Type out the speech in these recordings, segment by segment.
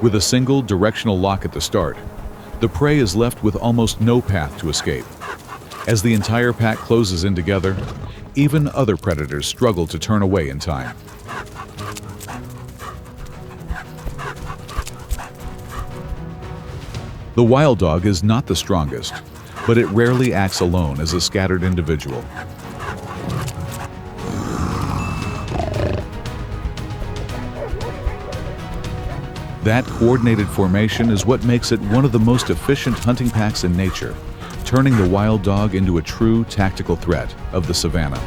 With a single directional lock at the start, the prey is left with almost no path to escape. As the entire pack closes in together, even other predators struggle to turn away in time. The wild dog is not the strongest, but it rarely acts alone as a scattered individual. That coordinated formation is what makes it one of the most efficient hunting packs in nature, turning the wild dog into a true tactical threat of the savanna.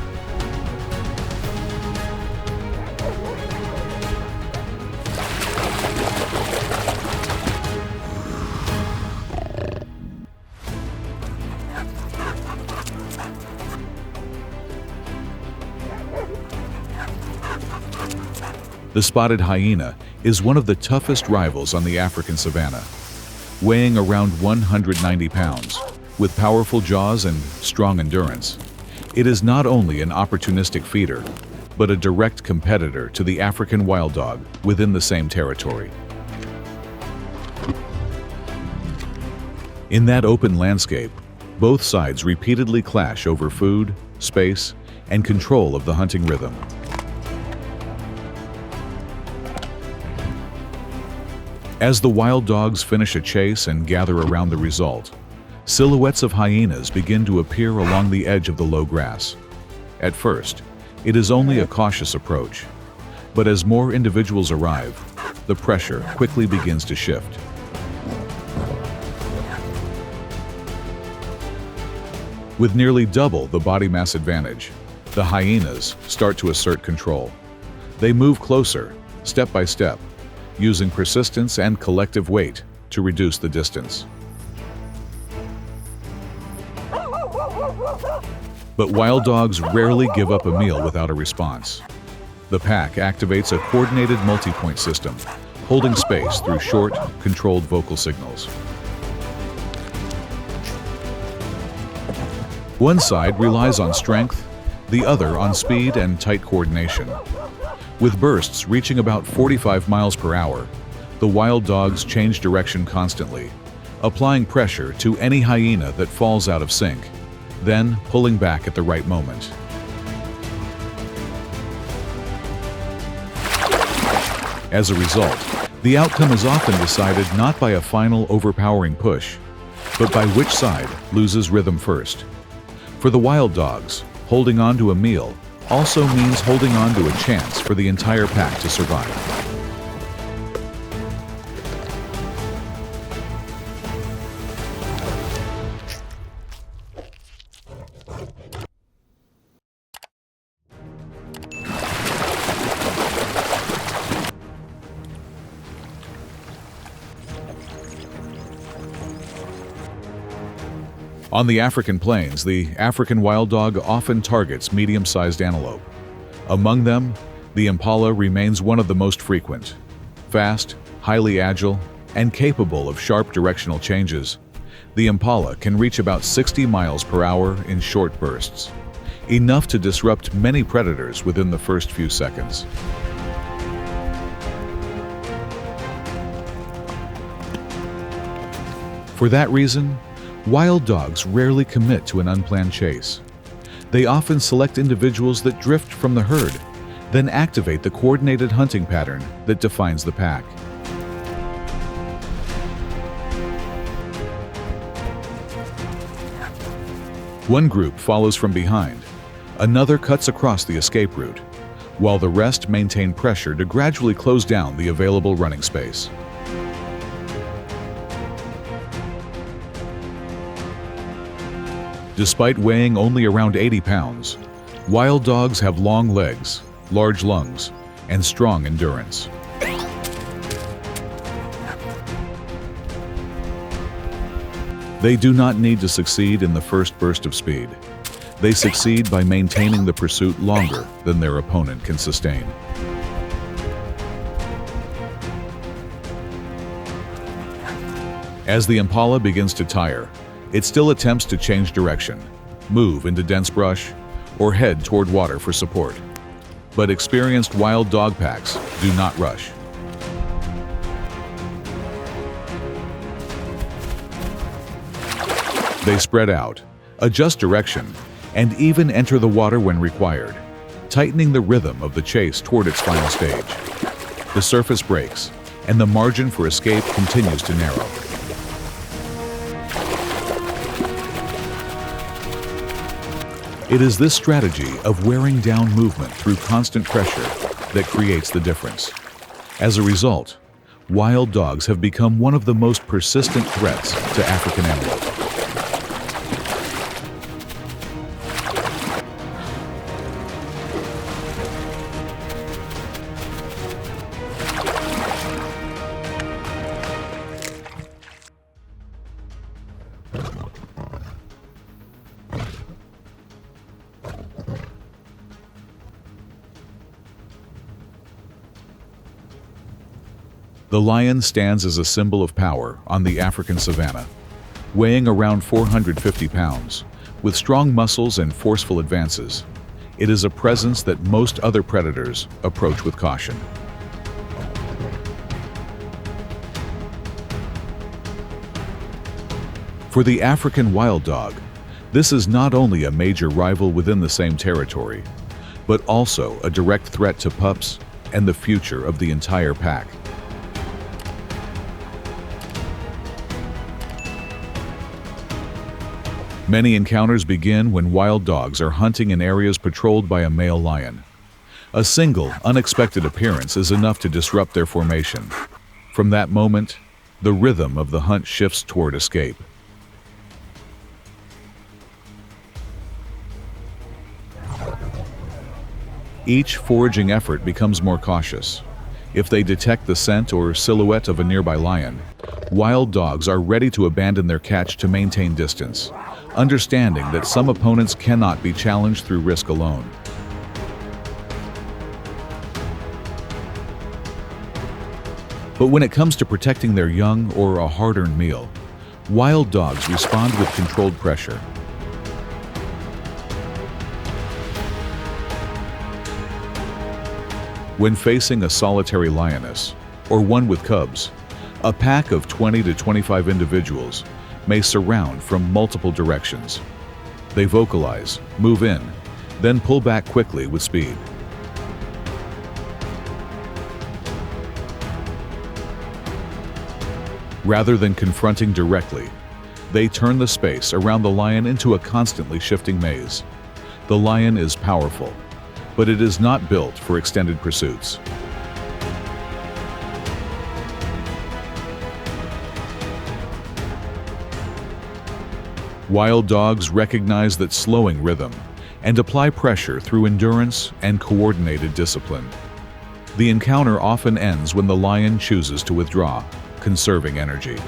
The spotted hyena is one of the toughest rivals on the African savanna. Weighing around 190 pounds, with powerful jaws and strong endurance, it is not only an opportunistic feeder, but a direct competitor to the African wild dog within the same territory. In that open landscape, both sides repeatedly clash over food, space, and control of the hunting rhythm. As the wild dogs finish a chase and gather around the result, silhouettes of hyenas begin to appear along the edge of the low grass. At first, it is only a cautious approach, but as more individuals arrive, the pressure quickly begins to shift. With nearly double the body mass advantage, the hyenas start to assert control. They move closer, step by step, using persistence and collective weight to reduce the distance. But wild dogs rarely give up a meal without a response. The pack activates a coordinated multi-point system, holding space through short, controlled vocal signals. One side relies on strength, the other on speed and tight coordination. With bursts reaching about 45 miles per hour, the wild dogs change direction constantly, applying pressure to any hyena that falls out of sync, then pulling back at the right moment. As a result, the outcome is often decided not by a final overpowering push, but by which side loses rhythm first. For the wild dogs, holding on to a meal also means holding on to a chance for the entire pack to survive. On the African plains, the African wild dog often targets medium-sized antelope. Among them, the impala remains one of the most frequent. Fast, highly agile, and capable of sharp directional changes, the impala can reach about 60 miles per hour in short bursts, enough to disrupt many predators within the first few seconds. For that reason, wild dogs rarely commit to an unplanned chase. They often select individuals that drift from the herd, then activate the coordinated hunting pattern that defines the pack. One group follows from behind, another cuts across the escape route, while the rest maintain pressure to gradually close down the available running space. Despite weighing only around 80 pounds, wild dogs have long legs, large lungs, and strong endurance. They do not need to succeed in the first burst of speed. They succeed by maintaining the pursuit longer than their opponent can sustain. As the impala begins to tire, it still attempts to change direction, move into dense brush, or head toward water for support. But experienced wild dog packs do not rush. They spread out, adjust direction, and even enter the water when required, tightening the rhythm of the chase toward its final stage. The surface breaks, and the margin for escape continues to narrow. It is this strategy of wearing down movement through constant pressure that creates the difference. As a result, wild dogs have become one of the most persistent threats to African antelope. The lion stands as a symbol of power on the African savanna. Weighing around 450 pounds, with strong muscles and forceful advances, it is a presence that most other predators approach with caution. For the African wild dog, this is not only a major rival within the same territory, but also a direct threat to pups and the future of the entire pack. Many encounters begin when wild dogs are hunting in areas patrolled by a male lion. A single, unexpected appearance is enough to disrupt their formation. From that moment, the rhythm of the hunt shifts toward escape. Each foraging effort becomes more cautious. If they detect the scent or silhouette of a nearby lion, wild dogs are ready to abandon their catch to maintain distance, understanding that some opponents cannot be challenged through risk alone. But when it comes to protecting their young or a hard-earned meal, wild dogs respond with controlled pressure. When facing a solitary lioness, or one with cubs, a pack of 20 to 25 individuals may surround from multiple directions. They vocalize, move in, then pull back quickly with speed. Rather than confronting directly, they turn the space around the lion into a constantly shifting maze. The lion is powerful, but it is not built for extended pursuits. Wild dogs recognize that slowing rhythm and apply pressure through endurance and coordinated discipline. The encounter often ends when the lion chooses to withdraw, conserving energy.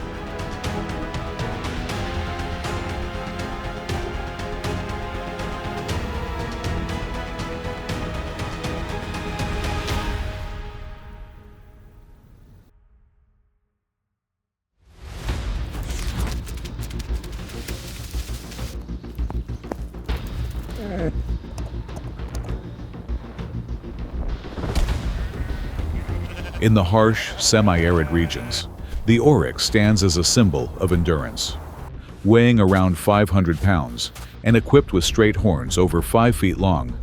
In the harsh, semi-arid regions, the oryx stands as a symbol of endurance. Weighing around 500 pounds and equipped with straight horns over 5 feet long,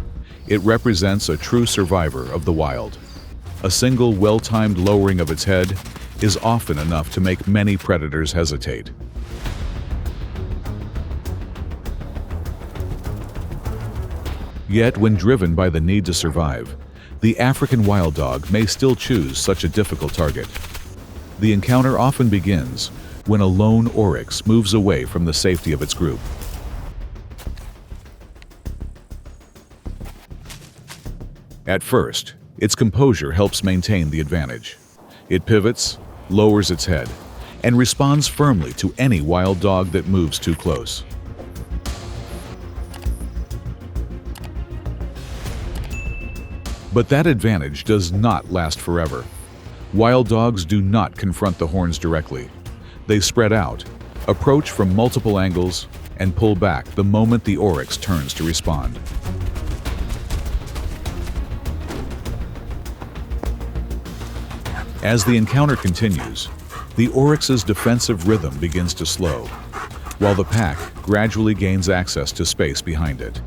it represents a true survivor of the wild. A single well-timed lowering of its head is often enough to make many predators hesitate. Yet, when driven by the need to survive, the African wild dog may still choose such a difficult target. The encounter often begins when a lone oryx moves away from the safety of its group. At first, its composure helps maintain the advantage. It pivots, lowers its head, and responds firmly to any wild dog that moves too close. But that advantage does not last forever. Wild dogs do not confront the horns directly. They spread out, approach from multiple angles, and pull back the moment the oryx turns to respond. As the encounter continues, the oryx's defensive rhythm begins to slow. while the pack gradually gains access to space behind it.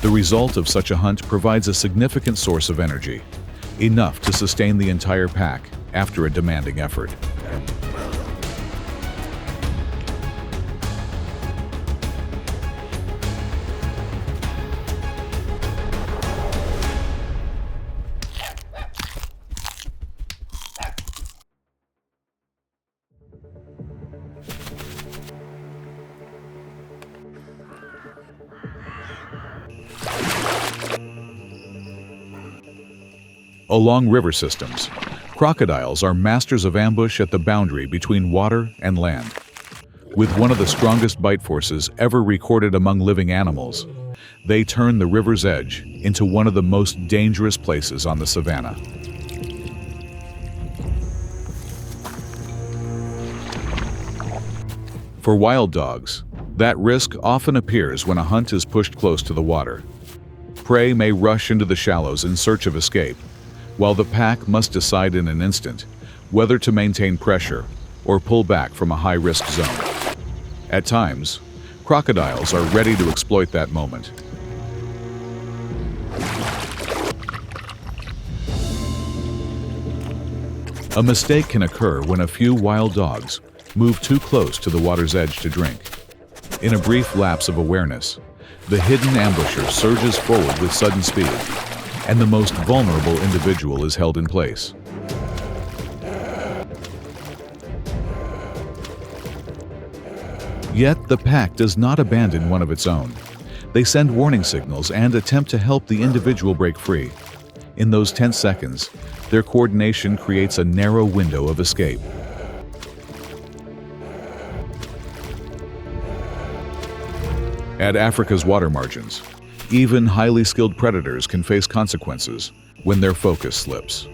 The result of such a hunt provides a significant source of energy, enough to sustain the entire pack after a demanding effort. Along river systems, crocodiles are masters of ambush at the boundary between water and land. With one of the strongest bite forces ever recorded among living animals, they turn the river's edge into one of the most dangerous places on the savanna. For wild dogs, that risk often appears when a hunt is pushed close to the water. Prey may rush into the shallows in search of escape, while the pack must decide in an instant whether to maintain pressure or pull back from a high-risk zone. At times, crocodiles are ready to exploit that moment. A mistake can occur when a few wild dogs move too close to the water's edge to drink. In a brief lapse of awareness, the hidden ambusher surges forward with sudden speed, and the most vulnerable individual is held in place. Yet the pack does not abandon one of its own. They send warning signals and attempt to help the individual break free. In those tense seconds, their coordination creates a narrow window of escape. At Africa's water margins, even highly skilled predators can face consequences when their focus slips.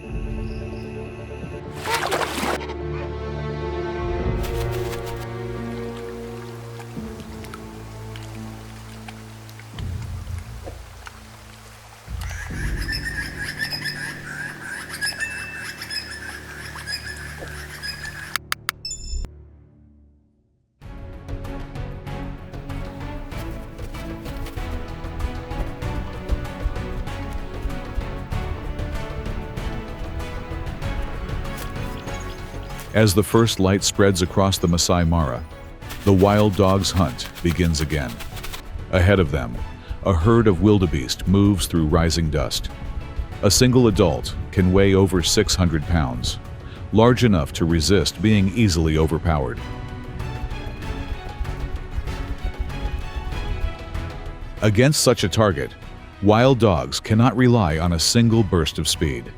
As the first light spreads across the Masai Mara, the wild dog's hunt begins again. Ahead of them, a herd of wildebeest moves through rising dust. A single adult can weigh over 600 pounds, large enough to resist being easily overpowered. Against such a target, wild dogs cannot rely on a single burst of speed.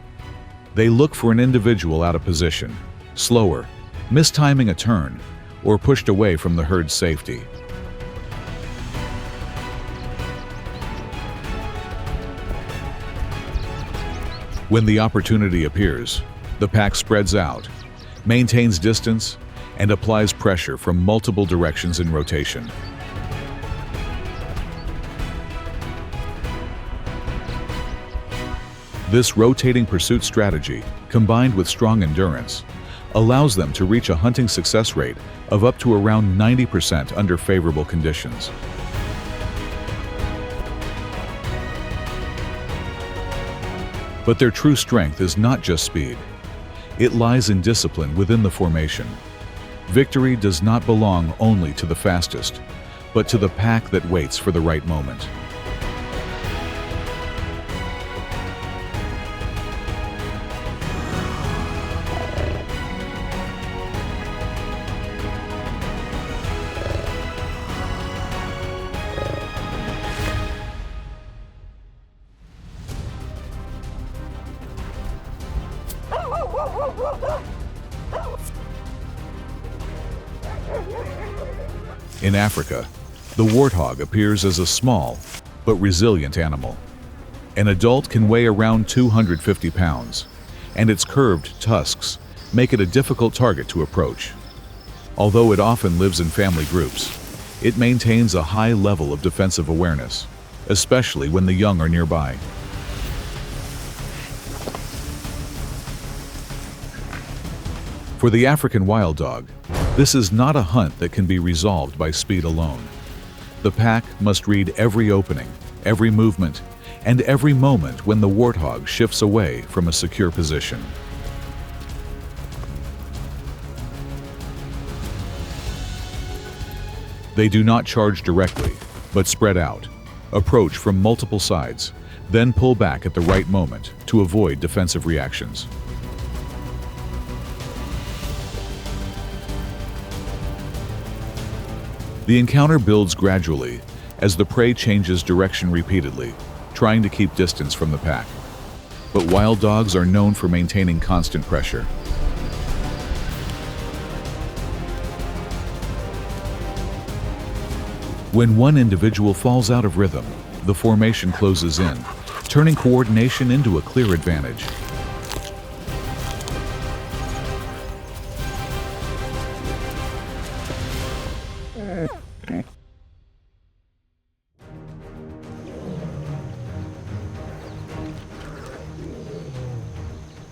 They look for an individual out of position, slower, mistiming a turn, or pushed away from the herd's safety. When the opportunity appears, the pack spreads out, maintains distance, and applies pressure from multiple directions in rotation. This rotating pursuit strategy, combined with strong endurance, allows them to reach a hunting success rate of up to around 90% under favorable conditions. But their true strength is not just speed. It lies in discipline within the formation. Victory does not belong only to the fastest, but to the pack that waits for the right moment. In Africa, the warthog appears as a small but resilient animal. An adult can weigh around 250 pounds, and its curved tusks make it a difficult target to approach. Although it often lives in family groups, it maintains a high level of defensive awareness, especially when the young are nearby. For the African wild dog, This is not a hunt that can be resolved by speed alone. The pack must read every opening, every movement, and every moment when the warthog shifts away from a secure position. They do not charge directly, but spread out, approach from multiple sides, then pull back at the right moment to avoid defensive reactions. The encounter builds gradually as the prey changes direction repeatedly, trying to keep distance from the pack. But wild dogs are known for maintaining constant pressure. When one individual falls out of rhythm, the formation closes in, turning coordination into a clear advantage.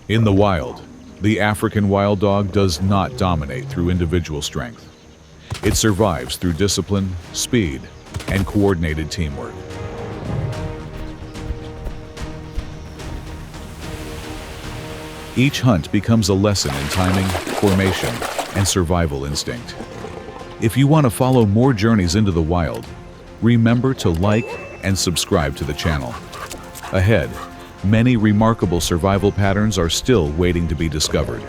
In the wild, the African wild dog does not dominate through individual strength. It survives through discipline, speed, and coordinated teamwork. Each hunt becomes a lesson in timing, formation, and survival instinct. If you want to follow more journeys into the wild, remember to like and subscribe to the channel. Ahead, many remarkable survival patterns are still waiting to be discovered.